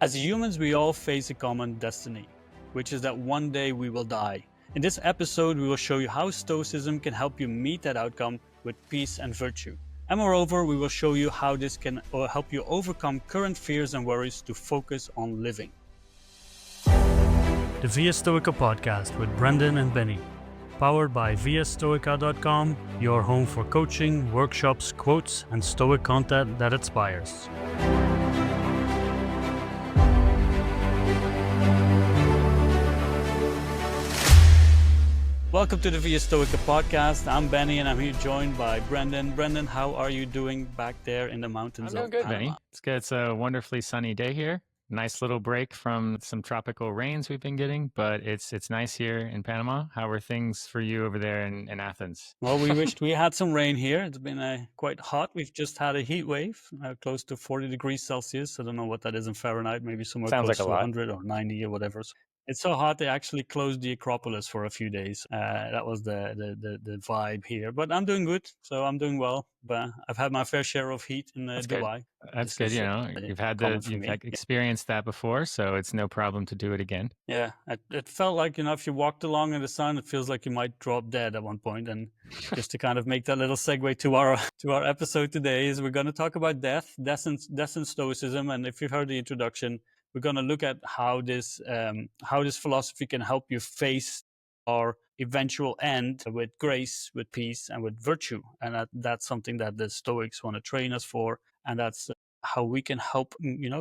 As humans, we all face a common destiny, which is that one day we will die. In this episode, we will show you how Stoicism can help you meet that outcome with peace and virtue. And moreover, we will show you how this can help you overcome current fears and worries to focus on living. The Via Stoica Podcast with Brendan and Benny. Powered by viastoica.com, your home for coaching, workshops, quotes, and Stoic content that inspires. Welcome to the Via Stoica Podcast. I'm Benny and I'm here joined by Brendan. Brendan, how are you doing back there in the mountains? I'm doing good, Benny. It's good. It's a wonderfully sunny day here. Nice little break from some tropical rains we've been getting, but it's nice here in Panama. How are things for you over there in Athens? Well, we wished we had some rain here. It's been quite hot. We've just had a heat wave, close to 40 degrees Celsius. I don't know what that is in Fahrenheit, maybe somewhere Sounds close like a to lot. 100 or 90 or whatever. So it's so hot they actually closed the Acropolis for a few days. That was the vibe here. But I'm doing good, so I'm doing well. But I've had my fair share of heat in Dubai. That's good. You know, you've experienced that before, so it's no problem to do it again. Yeah, it felt like, if you walked along in the sun, it feels like you might drop dead at one point. And just to kind of make that little segue to our episode today, is we're going to talk about death and Stoicism. And if you've heard the introduction, we're going to look at how this philosophy can help you face our eventual end with grace, with peace, and with virtue. And that's something that the Stoics want to train us for. And that's how we can help,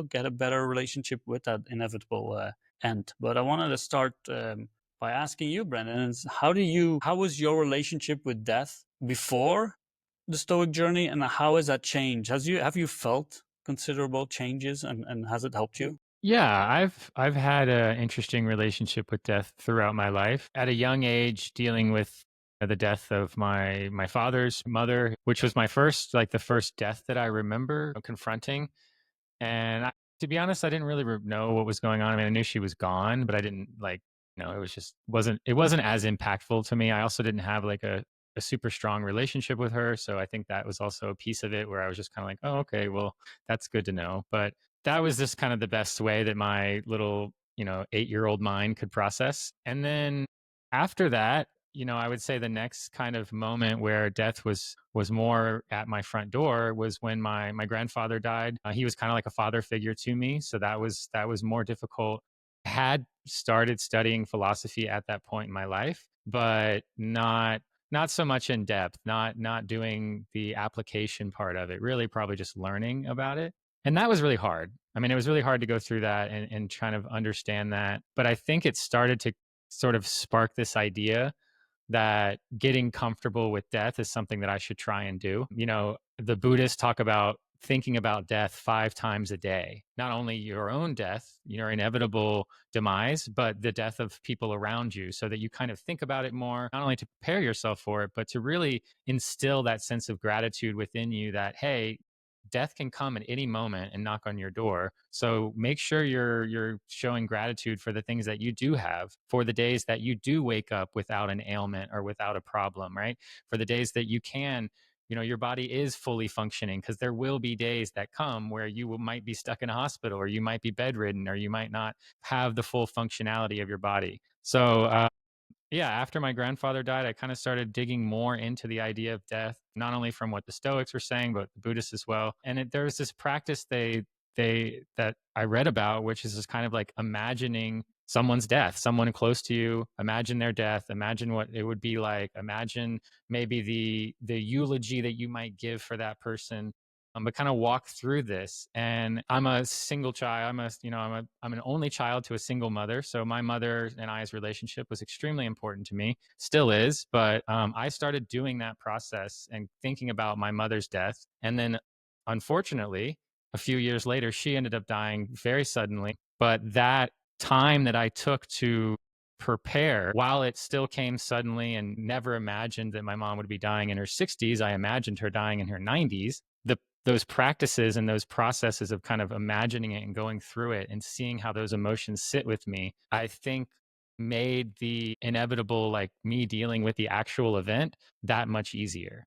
get a better relationship with that inevitable end. But I wanted to start by asking you, Brendan, how was your relationship with death before the Stoic journey, and how has that changed? Have you felt considerable changes, and has it helped you? Yeah, I've had an interesting relationship with death throughout my life. At a young age, dealing with the death of my father's mother, which was the first death that I remember confronting. And to be honest, I didn't really know what was going on. I mean, I knew she was gone, but I didn't it wasn't as impactful to me. I also didn't have like a super strong relationship with her. So I think that was also a piece of it where I was just kind of like, oh, okay, well, that's good to know. But that was just kind of the best way that my little, 8-year-old mind could process. And then after that, I would say the next kind of moment where death was more at my front door was when my grandfather died. He was kind of like a father figure to me, so that was more difficult. I had started studying philosophy at that point in my life, but not so much in depth, not doing the application part of it, really probably just learning about it. And that was really hard. I mean, it was really hard to go through that and trying to understand that. But I think it started to sort of spark this idea that getting comfortable with death is something that I should try and do. The Buddhists talk about thinking about death 5 times a day, not only your own death, your inevitable demise, but the death of people around you, so that you kind of think about it more, not only to prepare yourself for it, but to really instill that sense of gratitude within you that, hey, death can come at any moment and knock on your door. So make sure you're showing gratitude for the things that you do have, for the days that you do wake up without an ailment or without a problem, right? For the days that you can, your body is fully functioning, because there will be days that come where you might be stuck in a hospital, or you might be bedridden, or you might not have the full functionality of your body. So yeah, after my grandfather died, I kind of started digging more into the idea of death, not only from what the Stoics were saying, but the Buddhists as well. And there was this practice that I read about, which is just kind of like imagining someone's death, someone close to you. Imagine their death. Imagine what it would be like. Imagine maybe the eulogy that you might give for that person. But kind of walk through this. And I'm a single child. I'm an only child to a single mother. So my mother and I's relationship was extremely important to me, still is. But I started doing that process and thinking about my mother's death. And then, unfortunately, a few years later, she ended up dying very suddenly. But that time that I took to prepare, while it still came suddenly, and never imagined that my mom would be dying in her 60s, I imagined her dying in her 90s. Those practices and those processes of kind of imagining it and going through it and seeing how those emotions sit with me, I think made the inevitable, like me dealing with the actual event, that much easier.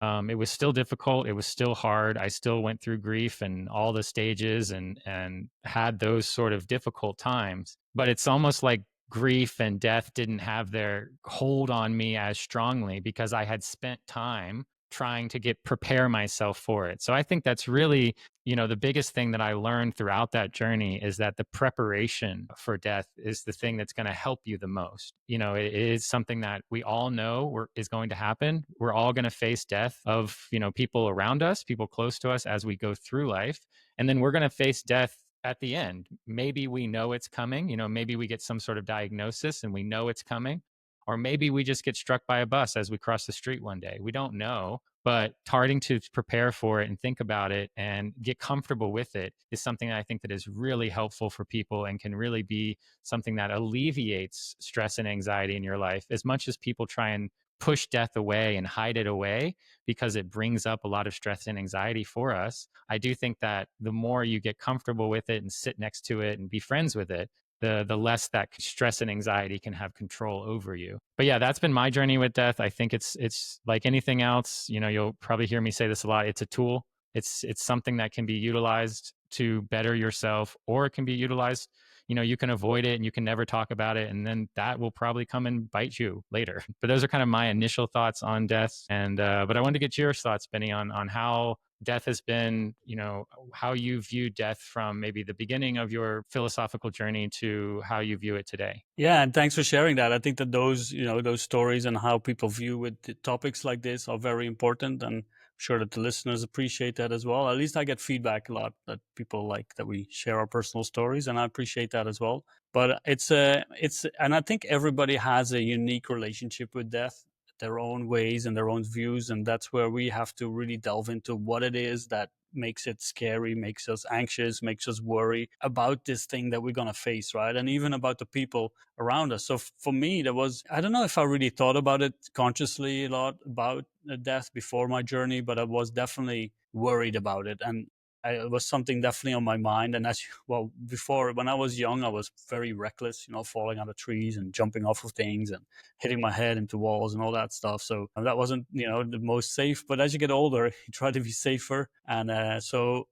It was still difficult. It was still hard. I still went through grief and all the stages and had those sort of difficult times. But it's almost like grief and death didn't have their hold on me as strongly because I had spent time trying to get prepare myself for it. So I think that's really, the biggest thing that I learned throughout that journey is that the preparation for death is the thing that's going to help you the most. It is something that we all know is going to happen. We're all going to face death of, people around us, people close to us as we go through life. And then we're going to face death at the end. Maybe we know it's coming, maybe we get some sort of diagnosis and we know it's coming. Or maybe we just get struck by a bus as we cross the street one day. We don't know, but starting to prepare for it and think about it and get comfortable with it is something that I think that is really helpful for people and can really be something that alleviates stress and anxiety in your life. As much as people try and push death away and hide it away because it brings up a lot of stress and anxiety for us, I do think that the more you get comfortable with it and sit next to it and be friends with it, the less that stress and anxiety can have control over you. But yeah, that's been my journey with death. I think it's like anything else. You'll probably hear me say this a lot. It's a tool. It's something that can be utilized to better yourself, or it can be utilized. You can avoid it and you can never talk about it, and then that will probably come and bite you later. But those are kind of my initial thoughts on death. And but I wanted to get your thoughts, Benny, on how death has been, how you view death from maybe the beginning of your philosophical journey to how you view it today. Yeah, and thanks for sharing that. I think that those stories and how people view with the topics like this are very important, and I'm sure that the listeners appreciate that as well. At least I get feedback a lot that people like that we share our personal stories, and I appreciate that as well. But and I think everybody has a unique relationship with death, their own ways and their own views, and that's where we have to really delve into what it is that makes it scary, makes us anxious, makes us worry about this thing that we're going to face, right? And even about the people around us. So for me, I don't know if I really thought about it consciously a lot about death before my journey, but I was definitely worried about it. And it was something definitely on my mind. And before, when I was young, I was very reckless, falling out of trees and jumping off of things and hitting my head into walls and all that stuff. So that wasn't, the most safe. But as you get older, you try to be safer. And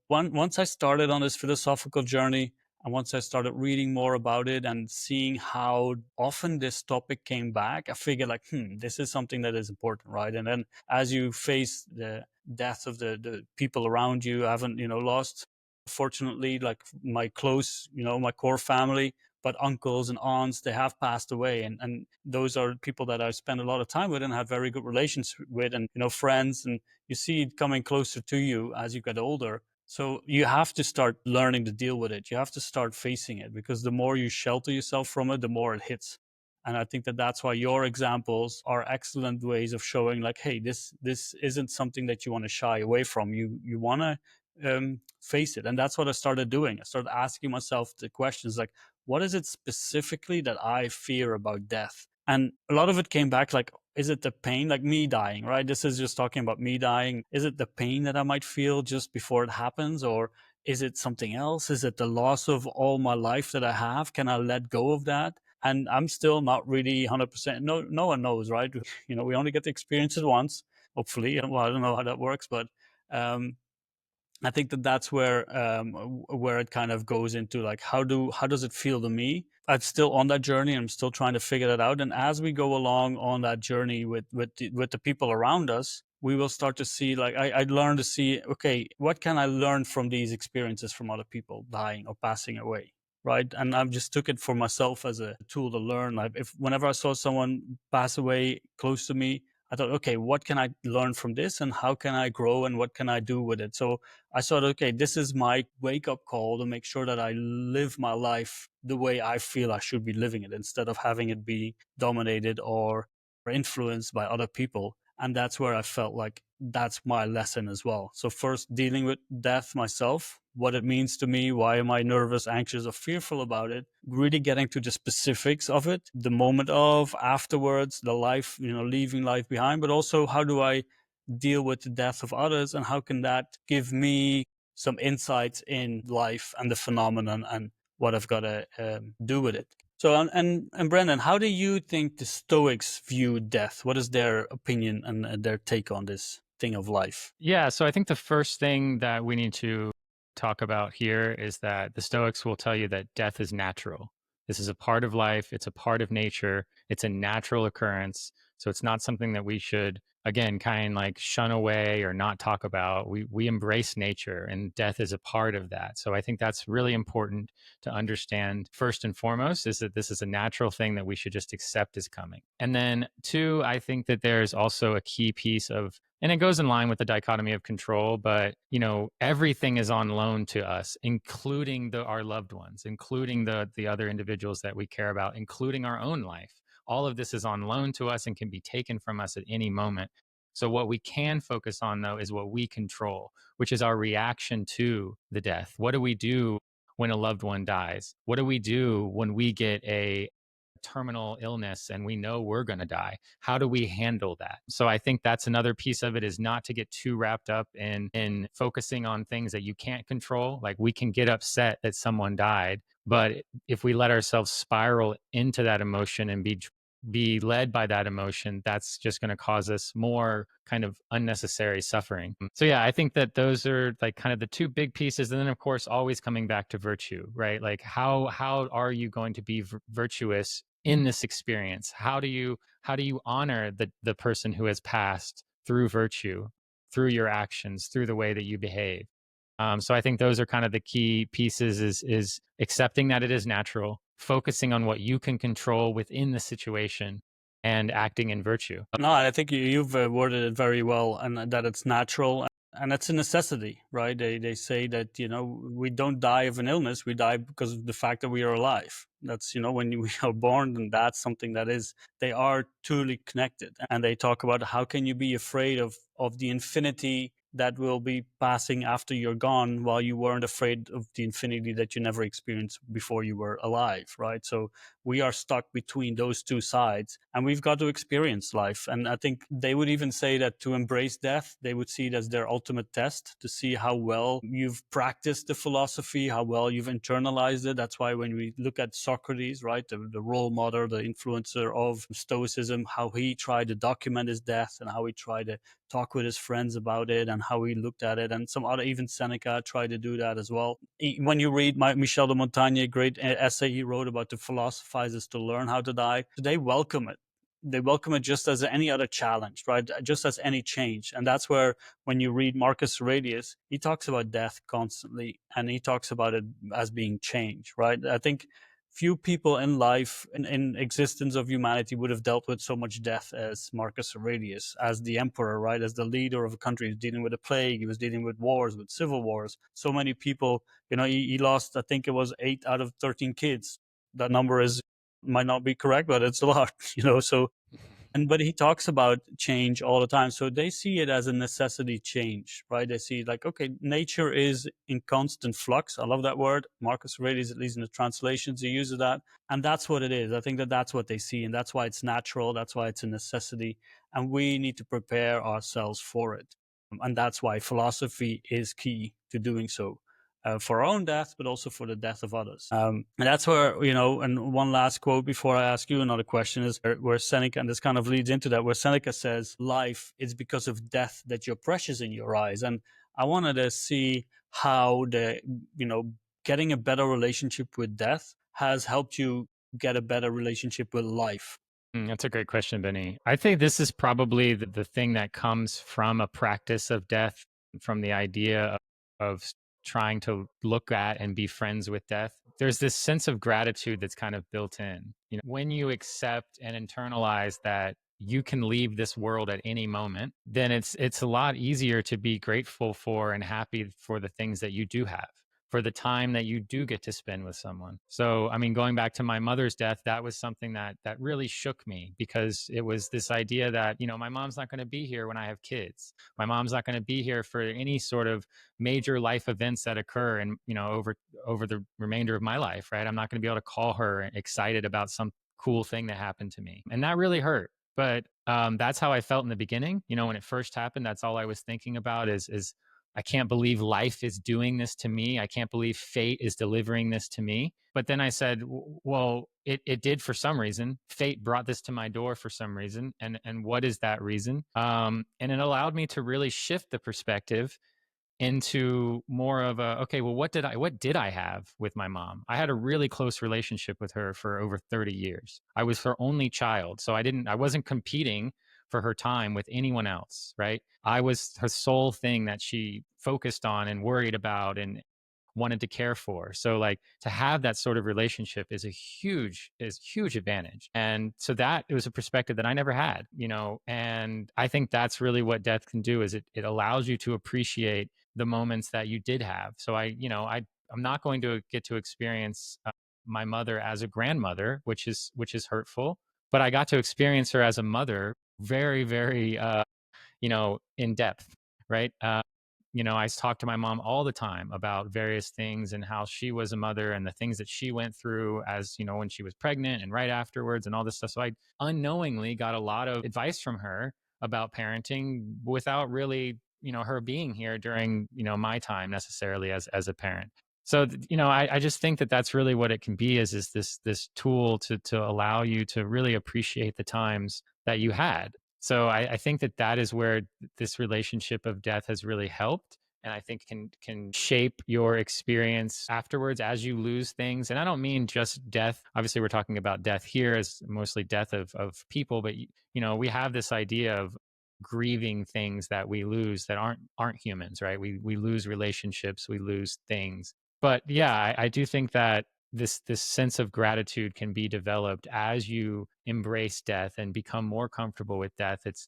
once I started on this philosophical journey, and once I started reading more about it and seeing how often this topic came back, I figured this is something that is important, right? And then as you face the death of the people around you, I haven't, lost, fortunately, like my close, my core family, but uncles and aunts, they have passed away. And those are people that I spend a lot of time with and have very good relations with, and, friends. And you see it coming closer to you as you get older. So you have to start learning to deal with it. You have to start facing it, because the more you shelter yourself from it, the more it hits. And I think that that's why your examples are excellent ways of showing, like, hey, this isn't something that you want to shy away from. You want to face it. And that's what I started doing. I started asking myself the questions like, what is it specifically that I fear about death? And a lot of it came back like, is it the pain, like me dying, right? This is just talking about me dying. Is it the pain that I might feel just before it happens? Or is it something else? Is it the loss of all my life that I have? Can I let go of that? And I'm still not really 100%. No one knows, right? We only get to experience it once, hopefully. Well, I don't know how that works, but um, I think that that's where it kind of goes into like, how does it feel to me? I'm still on that journey. I'm still trying to figure that out. And as we go along on that journey with the people around us, we will start to see, like, I learned to see, okay, what can I learn from these experiences from other people dying or passing away, right? And I just took it for myself as a tool to learn. Like, if whenever I saw someone pass away close to me, I thought, okay, what can I learn from this, and how can I grow, and what can I do with it? So I thought, okay, this is my wake up call to make sure that I live my life the way I feel I should be living it, instead of having it be dominated or influenced by other people. And that's where I felt like that's my lesson as well. So first, dealing with death myself, what it means to me, why am I nervous, anxious, or fearful about it, really getting to the specifics of it, the moment of, afterwards, the life, leaving life behind, but also how do I deal with the death of others, and how can that give me some insights in life and the phenomenon and what I've got to do with it. So, and Brendan, how do you think the Stoics view death? What is their opinion and their take on this? thing of life? Yeah, so I think the first thing that we need to talk about here is that the Stoics will tell you that death is natural. This is a part of life, it's a part of nature, it's a natural occurrence. So it's not something that we should, again, kind of like shun away or not talk about. We embrace nature, and death is a part of that. So I think that's really important to understand first and foremost, is that this is a natural thing that we should just accept is coming. And then two, I think that there's also a key piece of, and it goes in line with the dichotomy of control, but everything is on loan to us, including our loved ones, including the other individuals that we care about, including our own life. All of this is on loan to us and can be taken from us at any moment. So what we can focus on, though, is what we control, which is our reaction to the death. What do we do when a loved one dies? What do we do when we get a terminal illness and we know we're going to die? How do we handle that? So I think that's another piece of it, is not to get too wrapped up in focusing on things that you can't control. Like, we can get upset that someone died, but if we let ourselves spiral into that emotion and be led by that emotion, that's just going to cause us more kind of unnecessary suffering. So yeah, I think that those are like kind of the two big pieces. And then of course, always coming back to virtue, right? Like how are you going to be virtuous in this experience? How do you honor the person who has passed through virtue, through your actions, through the way that you behave? So I think those are kind of the key pieces, is accepting that it is natural, focusing on what you can control within the situation, and acting in virtue. No, I think you've worded it very well, and that it's natural and it's a necessity, right? They say that we don't die of an illness; we die because of the fact that we are alive. That's when we are born, and that's something that is, they are truly connected. And they talk about how can you be afraid of the infinity that will be passing after you're gone, while you weren't afraid of the infinity that you never experienced before you were alive, right? So we are stuck between those two sides, and we've got to experience life. And I think they would even say that to embrace death, they would see it as their ultimate test, to see how well you've practiced the philosophy, how well you've internalized it. That's why when we look at Socrates, right, the role model, the influencer of Stoicism, how he tried to document his death and how he tried to talk with his friends about it and how he looked at it. And some other, even Seneca tried to do that as well. When you read Michel de Montaigne, a great essay he wrote about the philosophizers to learn how to die, they welcome it. They welcome it just as any other challenge, right? Just as any change. And that's where, when you read Marcus Aurelius, he talks about death constantly, and he talks about it as being change, right? I think few people in life, in existence of humanity, would have dealt with so much death as Marcus Aurelius, as the emperor, right? As the leader of a country. He was dealing with a plague. He was dealing with wars, with civil wars. So many people, he lost, I think it was 8 out of 13 kids. That number might not be correct, but it's a lot, so. But he talks about change all the time. So they see it as a necessity change, right? They see like, okay, nature is in constant flux. I love that word. Marcus Aurelius, at least in the translations, he uses that. And that's what it is. I think that that's what they see. And that's why it's natural. That's why it's a necessity. And we need to prepare ourselves for it. And that's why philosophy is key to doing so. For our own death, but also for the death of others. And that's where, and one last quote before I ask you another question is where Seneca, and this kind of leads into that, where Seneca says, life is because of death that you're precious in your eyes. And I wanted to see how getting a better relationship with death has helped you get a better relationship with life. That's a great question, Benny. I think this is probably the thing that comes from a practice of death, from the idea of trying to look at and be friends with death. There's this sense of gratitude that's kind of built in. When you accept and internalize that you can leave this world at any moment, then it's a lot easier to be grateful for and happy for the things that you do have, for the time that you do get to spend with someone. So, I mean, going back to my mother's death, that was something that really shook me, because it was this idea that, my mom's not going to be here when I have kids. My mom's not going to be here for any sort of major life events that occur and, over the remainder of my life, right? I'm not going to be able to call her excited about some cool thing that happened to me. And that really hurt. But that's how I felt in the beginning. When it first happened, that's all I was thinking about is I can't believe life is doing this to me. I can't believe fate is delivering this to me. But then I said, well, it did for some reason. Fate brought this to my door for some reason. And what is that reason? And it allowed me to really shift the perspective into more of a, okay, well, what did I have with my mom? I had a really close relationship with her for over 30 years. I was her only child, so I wasn't competing for her time with anyone else, right? I was her sole thing that she focused on and worried about and wanted to care for. So like to have that sort of relationship is huge advantage. And so that it was a perspective that I never had, and I think that's really what death can do is it allows you to appreciate the moments that you did have. So I'm not going to get to experience my mother as a grandmother, which is hurtful, but I got to experience her as a mother very, very in depth, right? I talk to my mom all the time about various things and how she was a mother and the things that she went through as, when she was pregnant and right afterwards and all this stuff. So I unknowingly got a lot of advice from her about parenting without really, her being here during, my time necessarily as a parent. So, I just think that that's really what it can be is this tool to allow you to really appreciate the times that you had. So I think that is where this relationship of death has really helped, and I think can shape your experience afterwards as you lose things. And I don't mean just death. Obviously, we're talking about death here as mostly death of people, but we have this idea of grieving things that we lose that aren't humans, right? We lose relationships, we lose things. But yeah, I do think that this sense of gratitude can be developed as you embrace death and become more comfortable with death. It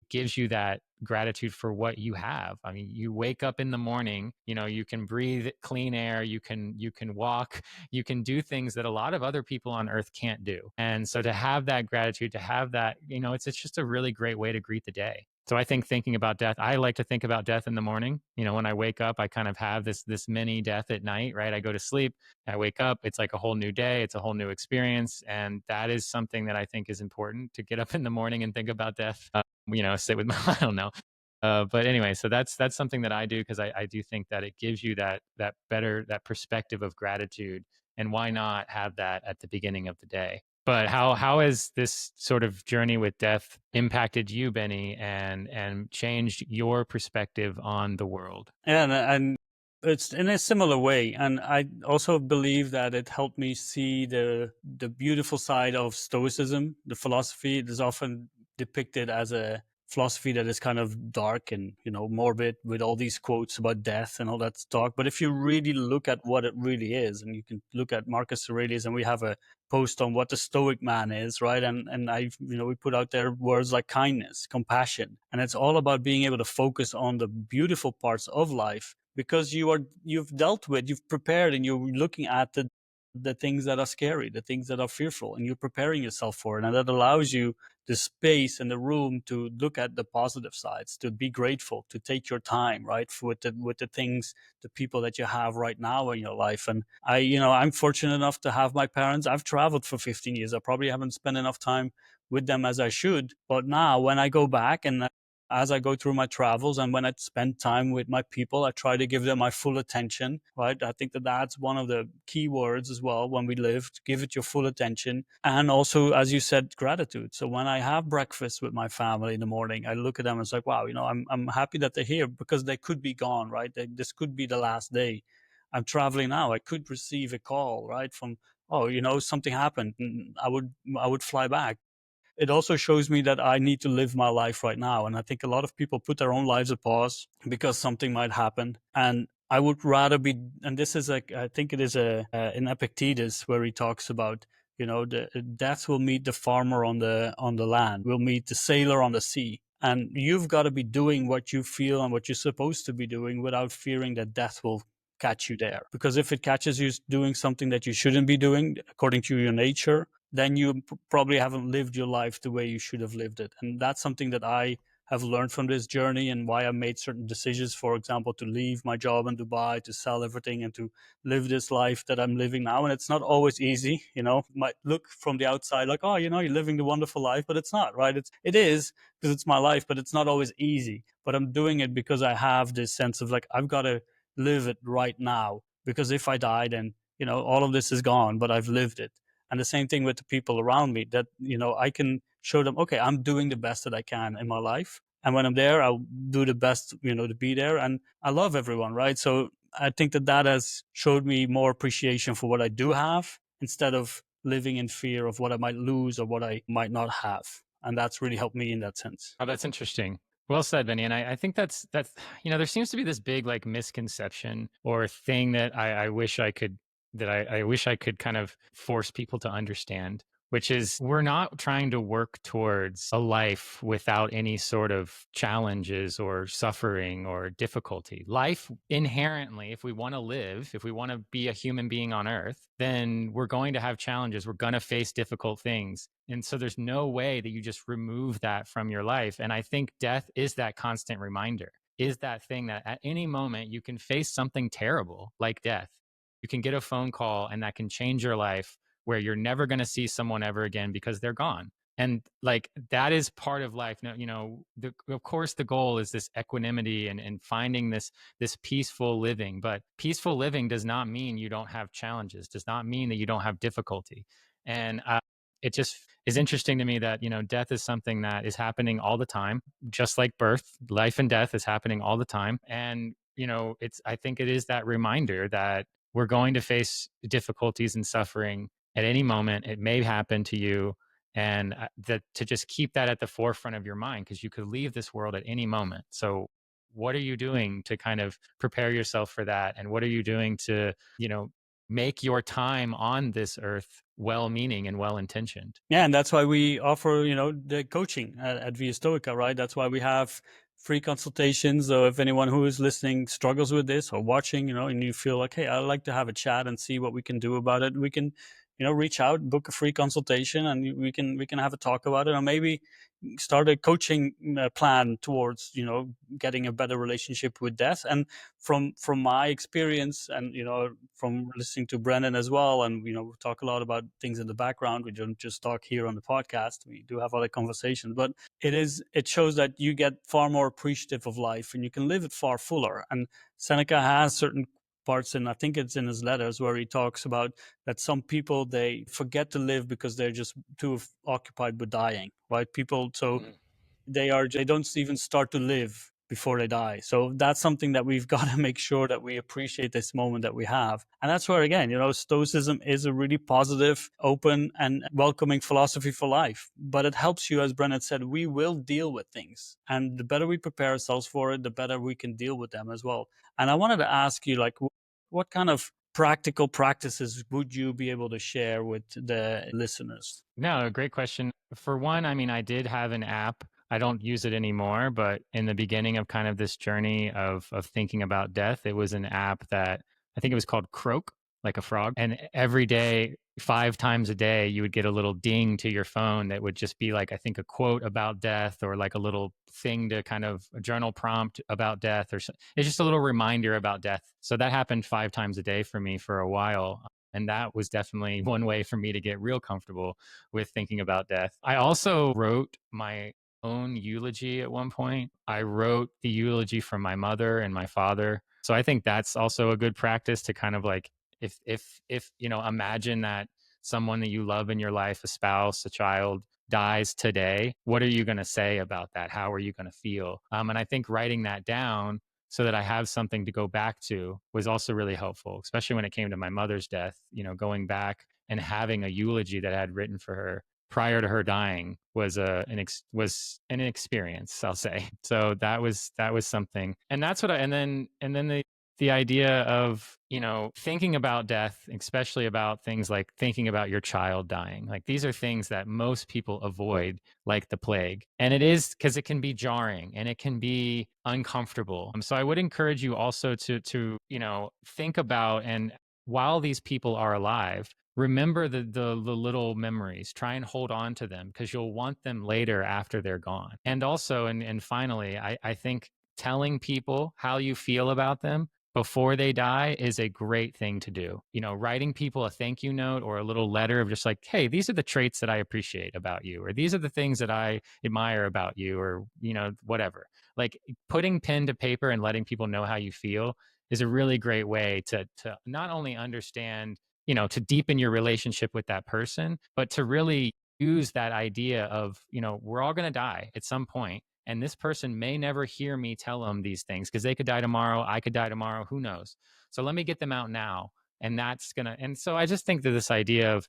gives you that gratitude for what you have. I mean, you wake up in the morning, you can breathe clean air, you can walk, you can do things that a lot of other people on earth can't do. And so to have that gratitude, to have that, it's just a really great way to greet the day. So I think thinking about death, I like to think about death in the morning. When I wake up, I kind of have this mini death at night, right? I go to sleep, I wake up, it's like a whole new day, it's a whole new experience. And that is something that I think is important to get up in the morning and think about death. Sit with my, I don't know. But anyway, so that's something that I do because I do think that it gives you that perspective of gratitude. And why not have that at the beginning of the day? But how has this sort of journey with death impacted you, Benny, and changed your perspective on the world? Yeah, and it's in a similar way. And I also believe that it helped me see the beautiful side of Stoicism. The philosophy is often depicted as a philosophy that is kind of dark and morbid with all these quotes about death and all that talk. But if you really look at what it really is, and you can look at Marcus Aurelius, and we have a post on what the Stoic man is, right? And I we put out there words like kindness, compassion, and it's all about being able to focus on the beautiful parts of life because you've prepared, and you're looking at the things that are scary, the things that are fearful, and you're preparing yourself for it, and that allows you the space and the room to look at the positive sides, to be grateful, to take your time, right, with the things, the people that you have right now in your life. And I'm fortunate enough to have my parents. I've traveled for 15 years. I probably haven't spent enough time with them as I should. But now when I go back and as I go through my travels and when I spend time with my people, I try to give them my full attention, right? I think that that's one of the key words as well when we live, to give it your full attention. And also, as you said, gratitude. So when I have breakfast with my family in the morning, I look at them and it's like, wow, I'm happy that they're here because they could be gone, right? This could be the last day. I'm traveling now. I could receive a call, right, from, oh, something happened. I would fly back. It also shows me that I need to live my life right now. And I think a lot of people put their own lives at pause because something might happen. And I would rather be, and this is like, I think it is in Epictetus where he talks about, the death will meet the farmer on the land, will meet the sailor on the sea. And you've got to be doing what you feel and what you're supposed to be doing without fearing that death will catch you there. Because if it catches you doing something that you shouldn't be doing according to your nature, then you probably haven't lived your life the way you should have lived it. And that's something that I have learned from this journey and why I made certain decisions, for example, to leave my job in Dubai, to sell everything and to live this life that I'm living now. And it's not always easy, it might look from the outside like, oh, you're living the wonderful life, but it's not, right? It is because it's my life, but it's not always easy. But I'm doing it because I have this sense of like, I've got to live it right now, because if I die, then, all of this is gone, but I've lived it. And the same thing with the people around me, that, I can show them, okay, I'm doing the best that I can in my life. And when I'm there, I'll do the best, to be there. And I love everyone, right? So I think that has showed me more appreciation for what I do have, instead of living in fear of what I might lose or what I might not have. And that's really helped me in that sense. Oh, that's interesting. Well said, Benny. And I think that's, there seems to be this big like misconception or thing that I wish I could, I wish I could kind of force people to understand, which is we're not trying to work towards a life without any sort of challenges or suffering or difficulty. Life inherently, if we want to live, if we want to be a human being on earth, then we're going to have challenges. We're going to face difficult things. And so there's no way that you just remove that from your life. And I think death is that constant reminder, is that thing that at any moment you can face something terrible like death. You can get a phone call and that can change your life, where you're never going to see someone ever again because they're gone. And like that is part of life. Now, of course, the goal is this equanimity and finding this peaceful living. But peaceful living does not mean you don't have challenges. Does not mean that you don't have difficulty. And it just is interesting to me that death is something that is happening all the time, just like birth. Life and death is happening all the time. And I think it is that reminder that we're going to face difficulties and suffering at any moment. It may happen to you, and that to just keep that at the forefront of your mind, because you could leave this world at any moment. So what are you doing to kind of prepare yourself for that? And what are you doing to make your time on this earth well-meaning and well-intentioned? Yeah, and that's why we offer, the coaching at Via Stoica, right? That's why we have free consultations. So if anyone who is listening struggles with this or watching, and you feel like, hey, I'd like to have a chat and see what we can do about it, we can, reach out, book a free consultation, and we can have a talk about it, or maybe start a coaching plan towards, getting a better relationship with death. And from my experience, and from listening to Brendan as well, and we talk a lot about things in the background. We don't just talk here on the podcast. We do have other conversations, but it shows that you get far more appreciative of life and you can live it far fuller. And Seneca has certain parts, and I think it's in his letters, where he talks about that some people, they forget to live because they're just too occupied with dying, right? People, so they don't even start to live before they die. So that's something that we've got to make sure that we appreciate this moment that we have. And that's where, again, Stoicism is a really positive, open, and welcoming philosophy for life. But it helps you, as Brennan said, we will deal with things. And the better we prepare ourselves for it, the better we can deal with them as well. And I wanted to ask you, like, what kind of practical practices would you be able to share with the listeners? No, great question. For one, I mean, I did have an app. I don't use it anymore, but in the beginning of kind of this journey of thinking about death, it was an app that I think it was called Croak, like a frog. And every day, 5 times a day, you would get a little ding to your phone that would just be like, I think, a quote about death, or like a little thing to kind of a journal prompt about death, or it's just a little reminder about death. So that happened 5 times a day for me for a while. And that was definitely one way for me to get real comfortable with thinking about death. I also wrote my own eulogy at one point. I wrote the eulogy for my mother and my father. So I think that's also a good practice to kind of like, if imagine that someone that you love in your life, a spouse, a child, dies today. What are you going to say about that? How are you going to feel? And I think writing that down so that I have something to go back to was also really helpful, especially when it came to my mother's death. Going back and having a eulogy that I had written for her prior to her dying was an experience, I'll say. So that was something, and that's what and then the idea of thinking about death, especially about things like thinking about your child dying. Like, these are things that most people avoid like the plague, and it is because it can be jarring and it can be uncomfortable. So I would encourage you also to think about, and while these people are alive, remember the little memories. Try and hold on to them because you'll want them later after they're gone. And also, and finally, I think telling people how you feel about them before they die is a great thing to do. You know, writing people a thank you note or a little letter of just like, hey, these are the traits that I appreciate about you, or these are the things that I admire about you, or, you know, whatever. Like putting pen to paper and letting people know how you feel is a really great way to not only understand, you know, to deepen your relationship with that person, but to really use that idea of, you know, we're all going to die at some point, and this person may never hear me tell them these things because they could die tomorrow, I could die tomorrow, who knows. So let me get them out now, and that's going to, and so I just think that this idea of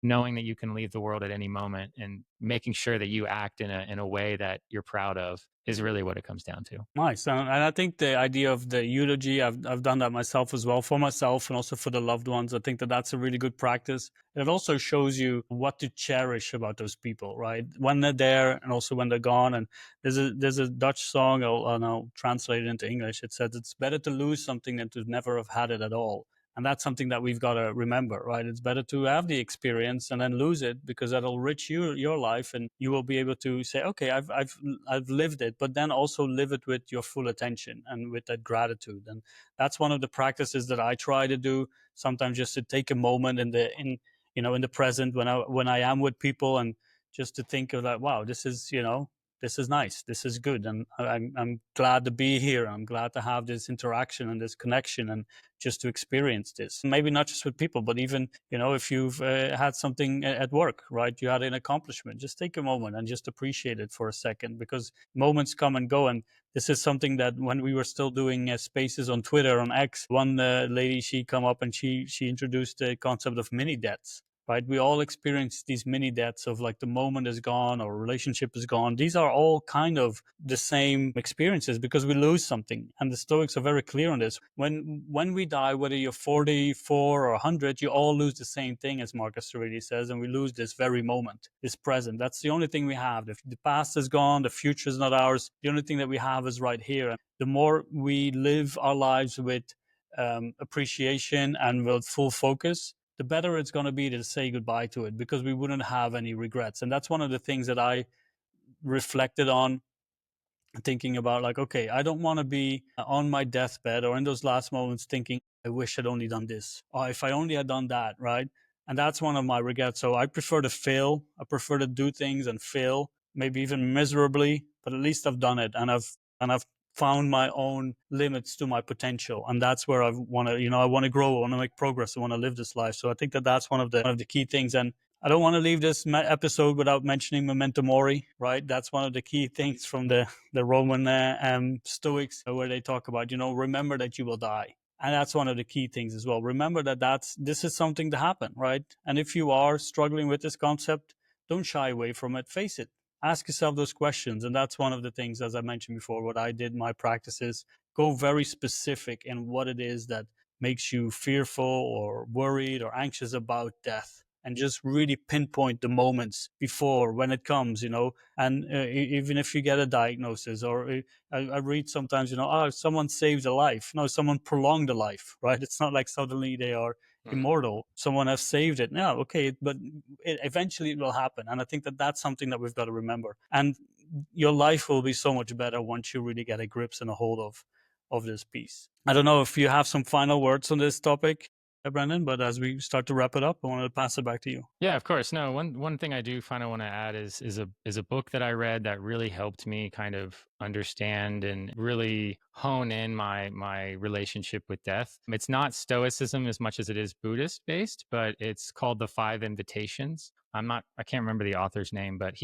knowing that you can leave the world at any moment and making sure that you act in a way that you're proud of is really what it comes down to. Nice. And I think the idea of the eulogy, I've done that myself as well, for myself and also for the loved ones. I think that that's a really good practice. It also shows you what to cherish about those people, right? When they're there and also when they're gone. And there's a Dutch song, I'll translate it into English. It says, it's better to lose something than to never have had it at all. And that's something that we've got to remember, right? It's better to have the experience and then lose it, because that'll enrich your life, and you will be able to say, okay, I've lived it, but then also live it with your full attention and with that gratitude. And that's one of the practices that I try to do sometimes, just to take a moment in the present when I am with people, and just to think of that, wow, this is nice. This is good. And I'm glad to be here. I'm glad to have this interaction and this connection, and just to experience this. Maybe not just with people, but even, if you've had something at work, right? You had an accomplishment. Just take a moment and just appreciate it for a second, because moments come and go. And this is something that when we were still doing spaces on Twitter, on X, one lady, she come up and she introduced the concept of mini deaths, right? We all experience these mini deaths of, like, the moment is gone or relationship is gone. These are all kind of the same experiences, because we lose something. And the Stoics are very clear on this. When we die, whether you're 44 or 100, you all lose the same thing, as Marcus Aurelius says, and we lose this very moment, this present. That's the only thing we have. The past is gone, the future is not ours. The only thing that we have is right here. And the more we live our lives with appreciation and with full focus, the better it's going to be to say goodbye to it, because we wouldn't have any regrets. And that's one of the things that I reflected on, thinking about, like, okay, I don't want to be on my deathbed or in those last moments thinking, I wish I'd only done this, or if I only had done that, right? And that's one of my regrets. So I prefer to fail. I prefer to do things and fail, maybe even miserably, but at least I've done it, and I've found my own limits to my potential. And that's where I want to, I want to grow, I want to make progress, I want to live this life. So I think that that's one of the key things. And I don't want to leave this episode without mentioning memento mori, right? That's one of the key things from the Roman Stoics, where they talk about, remember that you will die. And that's one of the key things as well. Remember that this is something to happen, right? And if you are struggling with this concept, don't shy away from it. Face it. Ask yourself those questions. And that's one of the things, as I mentioned before, what I did, my practices, go very specific in what it is that makes you fearful or worried or anxious about death, and just really pinpoint the moments before, when it comes, and even if you get a diagnosis, or I read sometimes, someone saved a life. No, someone prolonged a life, right? It's not like suddenly they are immortal. Someone has saved it. No, okay, but eventually it will happen. And I think that that's something that we've got to remember. And your life will be so much better once you really get a grips and a hold of this piece. I don't know if you have some final words on this topic, Brendan, but as we start to wrap it up, I want to pass it back to you. Yeah, of course. No, one thing I do kind of want to add is a book that I read that really helped me kind of understand and really hone in my relationship with death. It's not Stoicism as much as it is Buddhist based, but it's called The Five Invitations. I can't remember the author's name, but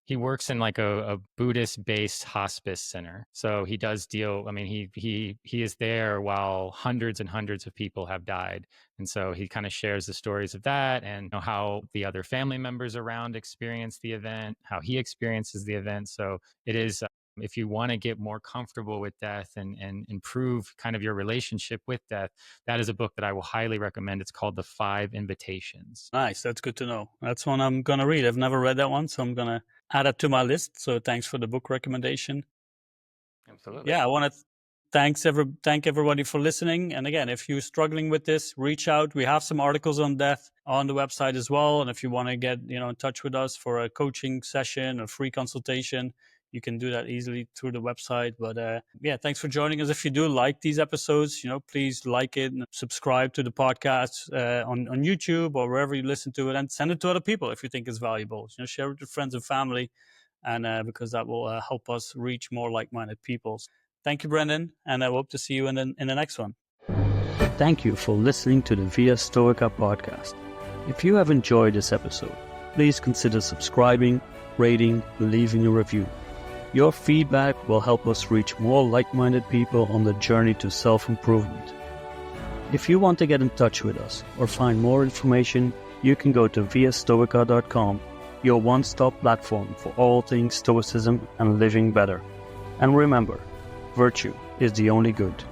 he works in like a Buddhist-based hospice center. So he does deal. I mean, he is there while hundreds and hundreds of people have died, and so he kind of shares the stories of that, and how the other family members around experience the event, how he experiences the event. So it is. If you want to get more comfortable with death and improve kind of your relationship with death, that is a book that I will highly recommend. It's called The Five Invitations. Nice. That's good to know. That's one I'm going to read. I've never read that one, so I'm going to add it to my list. So thanks for the book recommendation. Absolutely. Yeah, I want to thank everybody for listening. And again, if you're struggling with this, reach out. We have some articles on death on the website as well. And if you want to get in touch with us for a coaching session or free consultation, you can do that easily through the website. But thanks for joining us. If you do like these episodes, please like it and subscribe to the podcast on YouTube or wherever you listen to it, and send it to other people if you think it's valuable. Share it with friends and family, and because that will help us reach more like-minded people. Thank you, Brendan, and I hope to see you in the next one. Thank you for listening to the Via Stoica Podcast. If you have enjoyed this episode, please consider subscribing, rating, and leaving a review. Your feedback will help us reach more like-minded people on the journey to self-improvement. If you want to get in touch with us or find more information, you can go to viastoica.com, your one-stop platform for all things Stoicism and living better. And remember, virtue is the only good.